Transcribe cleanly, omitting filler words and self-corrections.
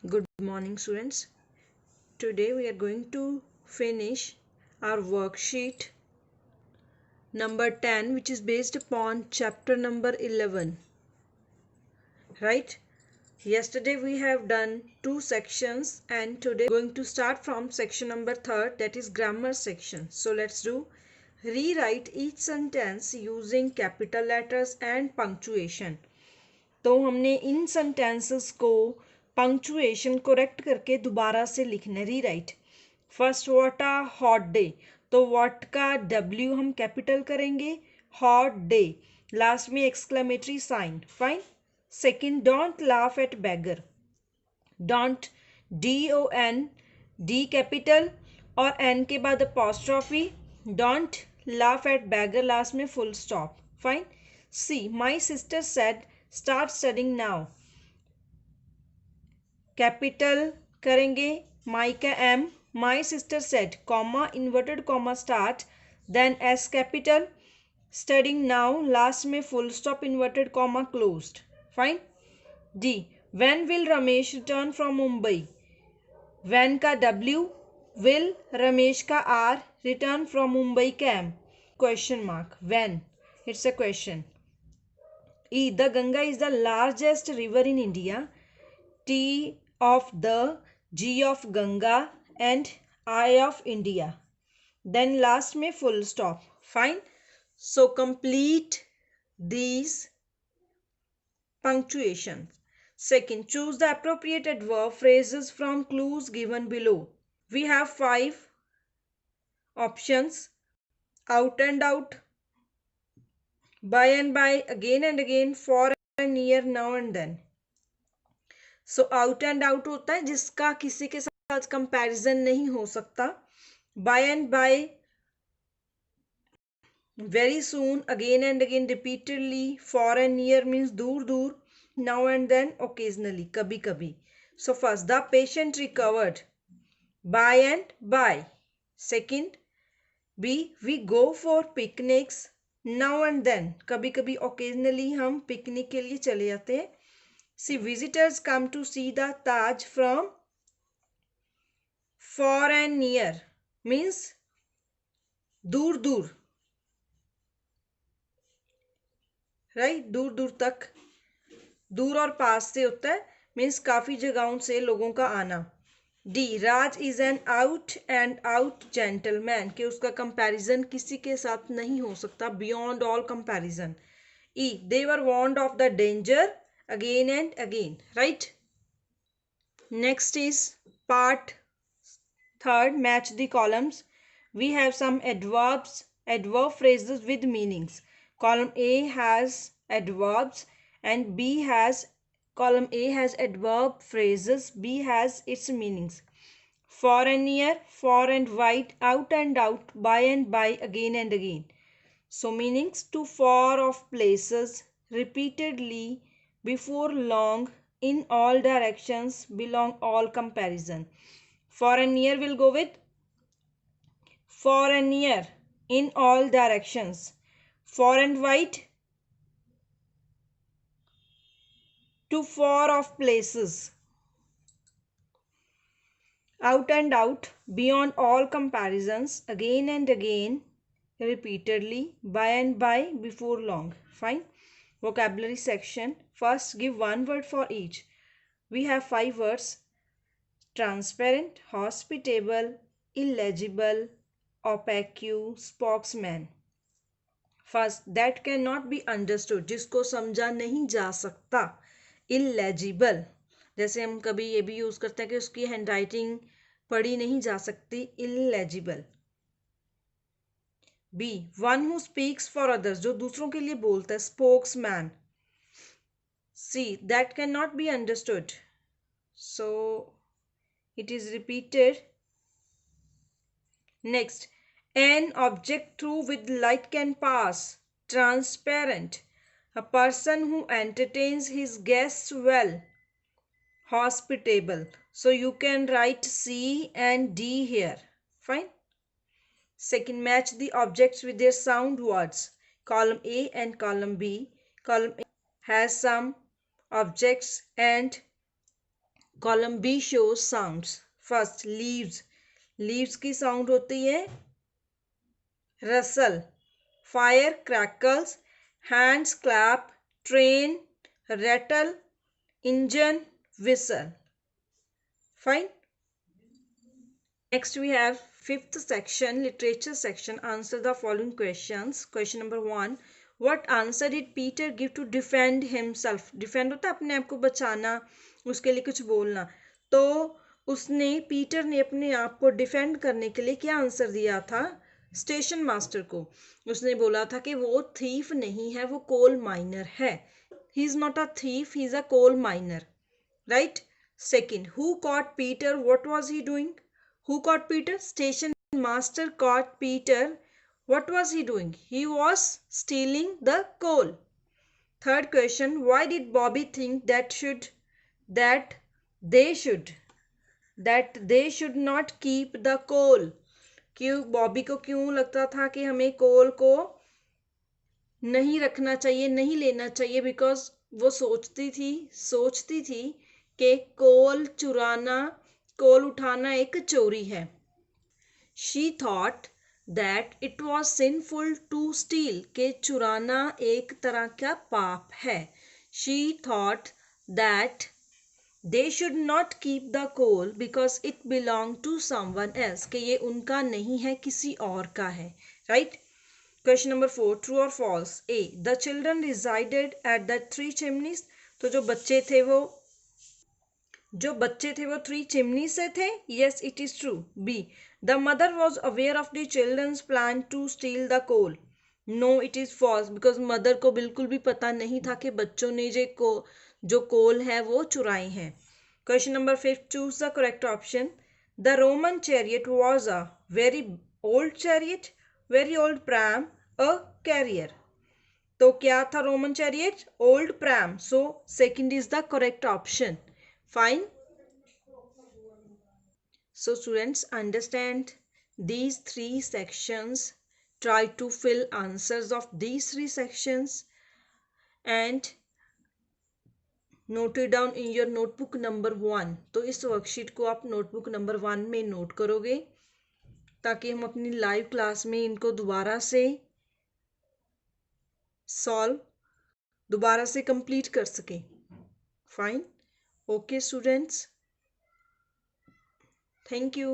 Good morning, students. Today we are going to finish our worksheet number 10, which is based upon chapter number 11. Right? Yesterday we have done two sections, and today we are going to start from section number 3, that is grammar section. So let's do. Rewrite each sentence using capital letters and punctuation. तो हमने इन sentences को punctuation correct करके दोबारा से लिखना, rewrite. First, what a hot day. तो what का डब्ल्यू हम कैपिटल करेंगे, हॉट डे, लास्ट में exclamatory sign. Fine. Second, don't laugh at beggar. Don't, DON, D capital और एन के बाद apostrophe. Don't laugh at beggar, last में full stop. Fine. C, my sister said start studying now. Capital करेंगे my का M, my sister said, comma, inverted comma start, then S capital, studying now, last में full stop, inverted comma closed. Fine. D, when will Ramesh return from Mumbai. When का W, will, Ramesh का R, return from Mumbai का M, question mark, when, it's a question. E, the Ganga is the largest river in India. T of the, G of Ganga, and I of India. Then last में full stop. Fine. So complete these punctuations. Second, choose the appropriate adverb phrases from clues given below. We have 5 options: out and out, by and by, again and again, for and near, now and then. So out and out होता है जिसका किसी के साथ comparison नहीं हो सकता. By and by, very soon, again and again, repeatedly. For and near means दूर दूर. Now and then, occasionally, कभी कभी. So first, the patient recovered. By and by. Second, B, we go for picnics. Now and then, कभी कभी, occasionally हम picnic के लिए चले जाते हैं. See, visitors come to see the Taj from far and near means दूर दूर, राइट, दूर दूर तक. दूर और पास से होता है मीन्स काफी जगहों से लोगों का आना. D, Raj is an out and out gentleman, कि उसका कंपैरिजन किसी के साथ नहीं हो सकता, beyond all comparison. E, they were warned of the danger again and again, right? Next is part 3rd, match the columns. We have some adverbs, adverb phrases with meanings. Column A has adverbs and B has, column A has adverb phrases, B has its meanings. For and near, far and wide, out and out, by and by, again and again. So meanings: to far off places, repeatedly, before long, in all directions, belong all comparison. For and near will go with for and near, in all directions. For and wide, to far off places. Out and out, beyond all comparisons, again and again, repeatedly, by and by, before long. Fine. Vocabulary section. First, give one word for each. We have 5 words: transparent, hospitable, illegible, opaque, spokesman. First, that cannot be understood, जिसको समझा नहीं जा सकता, illegible. जैसे हम कभी ये भी यूज करते हैं कि उसकी हैंडराइटिंग पढ़ी नहीं जा सकती, illegible. B, one who speaks for others, जो दूसरों के लिए बोलता है, spokesman. C, that cannot be understood, so it is repeated. Next, an object through which light can pass, transparent. A person who entertains his guests well, hospitable. So you can write C and D here. Fine. Second, match the objects with their sound words. Column A and column B. Column A has some objects and column B shows sounds. First leaves. Leaves की sound होती है rustle. Fire crackles. Hands clap. Train rattle. Engine whistle. Fine. Next we have fifth section, literature section. Answer the following questions. Question number 1. What answer did Peter give to defend himself? Defend होता है अपने आप को बचाना, उसके लिए कुछ बोलना. तो उसने पीटर ने अपने आप को डिफेंड करने के लिए क्या आंसर दिया था स्टेशन मास्टर को. उसने बोला था कि वो थीफ नहीं है, वो कोल माइनर है. He is not a thief, he is a coal miner. Right? Second, who caught Peter? What was he doing? Who caught Peter? Station master caught Peter. What was he doing? He was stealing the coal. Third question, why did Bobby think that they should not keep the coal? क्यों बॉबी को क्यों लगता था कि हमें कोल को नहीं रखना चाहिए, नहीं लेना चाहिए? बिकॉज वो सोचती थी कि कोल उठाना एक चोरी है. She thought that it was sinful to steal, के चुराना एक तरह का पाप है. She thought that they should not keep the coal because it belong to someone else, के ये उनका नहीं है, किसी और का है. Right? Question number 4, true or false? A, the children resided at the three chimneys. तो जो बच्चे थे वो थ्री चिमनी से थे. Yes, it is true. B, the mother was aware of the children's plan to steal the coal. No, it is false because mother को बिल्कुल भी पता नहीं था कि बच्चों ने जो कोल है वो चुराए हैं. Question number 5, choose the correct option. The Roman chariot was a very old chariot, very old pram, a carrier. तो क्या था Roman chariot? Old pram. So second is the correct option. Fine. So students, understand these three sections. Try to fill answers of these three sections and note it down in your notebook number 1. तो इस worksheet को आप notebook number 1 में note करोगे ताकि हम अपनी live class में इनको दोबारा से कंप्लीट कर सकें. Fine. Okay students, thank you.